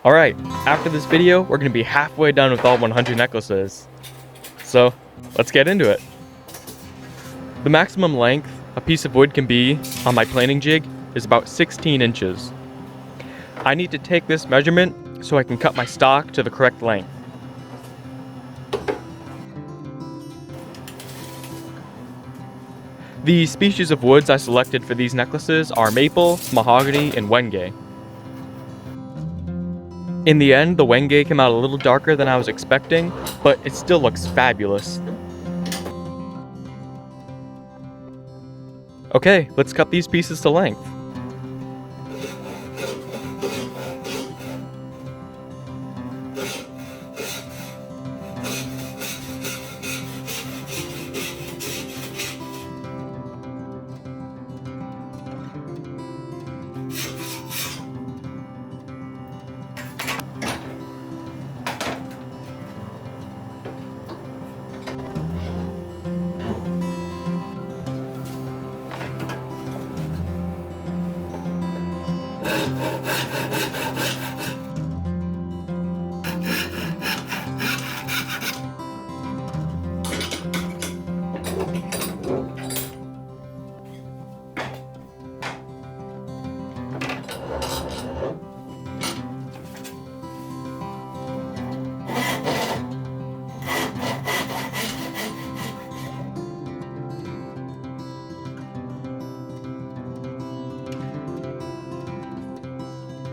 Alright, after this video, we're going to be halfway done with all 100 necklaces. So, let's get into it. The maximum length a piece of wood can be on my planing jig is about 16 inches. I need to take this measurement so I can cut my stock to the correct length. The species of woods I selected for these necklaces are maple, mahogany, and wenge. In the end, the wenge came out a little darker than I was expecting, but it still looks fabulous. Okay, let's cut these pieces to length.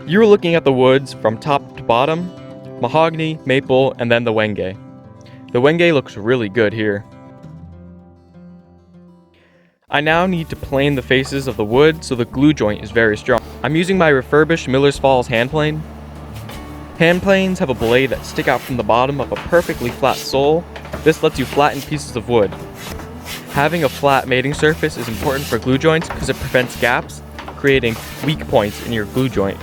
You were looking at the woods from top to bottom, mahogany, maple, and then the wenge. The wenge looks really good here. I now need to plane the faces of the wood so the glue joint is very strong. I'm using my refurbished Miller's Falls hand plane. Hand planes have a blade that stick out from the bottom of a perfectly flat sole. This lets you flatten pieces of wood. Having a flat mating surface is important for glue joints because it prevents gaps, creating weak points in your glue joint.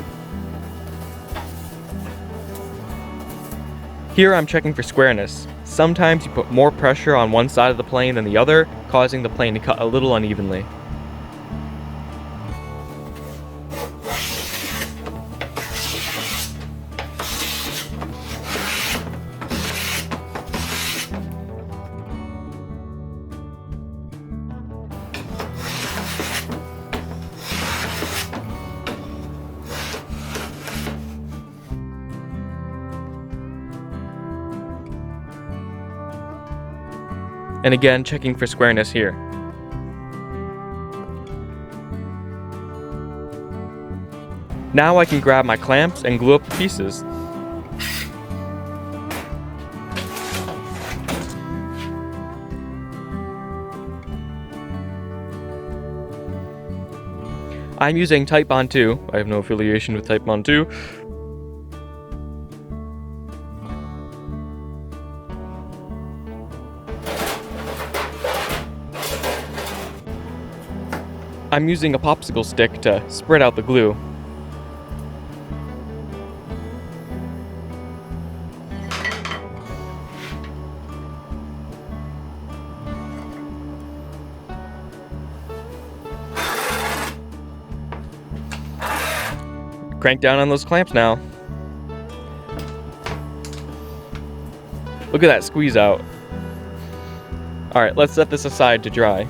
Here I'm checking for squareness. Sometimes you put more pressure on one side of the plane than the other, causing the plane to cut a little unevenly. And again, checking for squareness here. Now I can grab my clamps and glue up the pieces. I'm using Type Bond 2. I have no affiliation with Type Bond 2. I'm using a popsicle stick to spread out the glue. Crank down on those clamps now. Look at that squeeze out. Alright, let's set this aside to dry.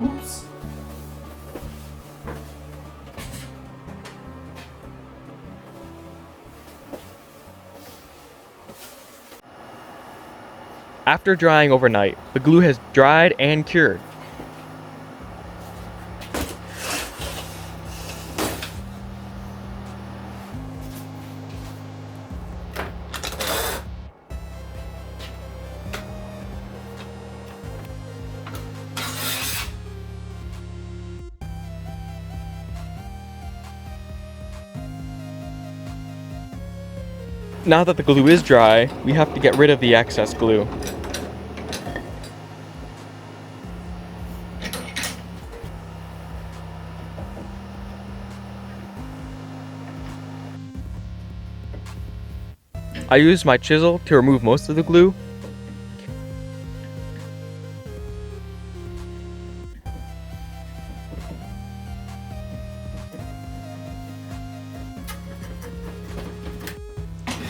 Oops. After drying overnight, the glue has dried and cured. Now that the glue is dry, we have to get rid of the excess glue. I used my chisel to remove most of the glue.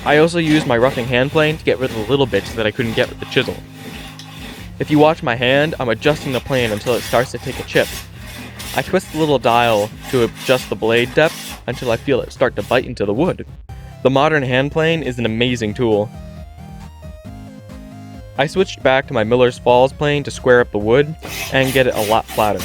I also used my roughing hand plane to get rid of the little bits that I couldn't get with the chisel. If you watch my hand, I'm adjusting the plane until it starts to take a chip. I twist the little dial to adjust the blade depth until I feel it start to bite into the wood. The modern hand plane is an amazing tool. I switched back to my Miller's Falls plane to square up the wood and get it a lot flatter.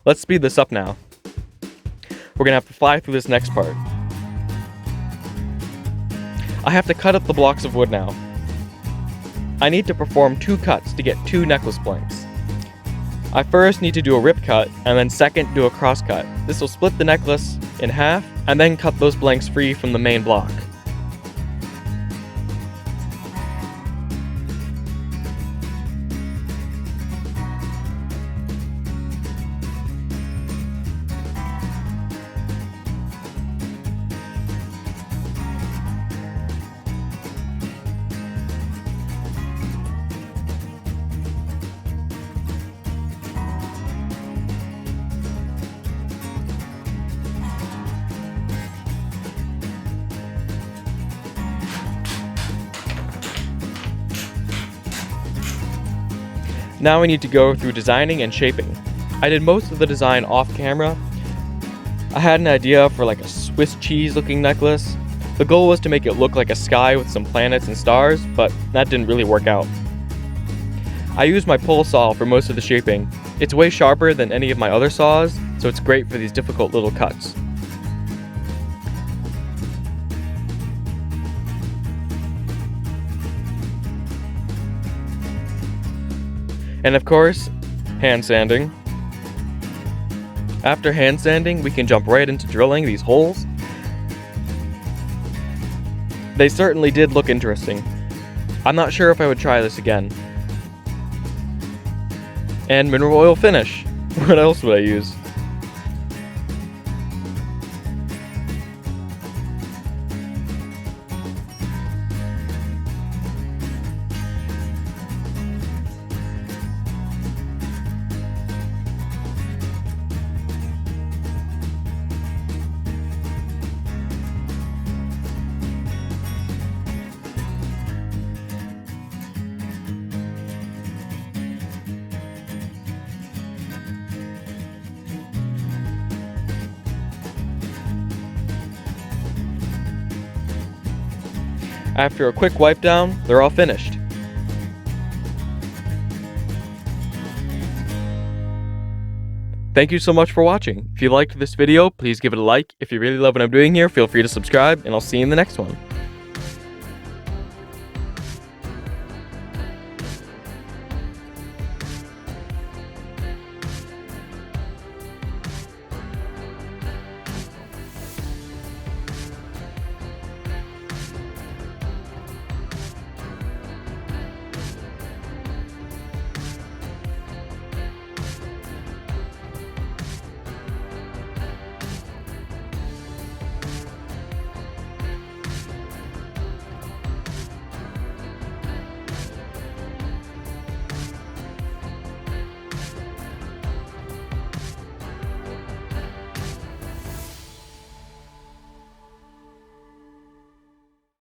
Let's speed this up now. We're gonna have to fly through this next part. I have to cut up the blocks of wood now. I need to perform 2 cuts to get 2 necklace blanks. I first need to do a rip cut, and then second do a cross cut. This will split the necklace in half, and then cut those blanks free from the main block. Now we need to go through designing and shaping. I did most of the design off camera. I had an idea for like a Swiss cheese looking necklace. The goal was to make it look like a sky with some planets and stars, but that didn't really work out. I used my pole saw for most of the shaping. It's way sharper than any of my other saws, so it's great for these difficult little cuts. And of course, hand sanding. After hand sanding, we can jump right into drilling these holes. They certainly did look interesting. I'm not sure if I would try this again. And mineral oil finish. What else would I use? After a quick wipe down, they're all finished. Thank you so much for watching. If you liked this video, please give it a like. If you really love what I'm doing here, feel free to subscribe, and I'll see you in the next one.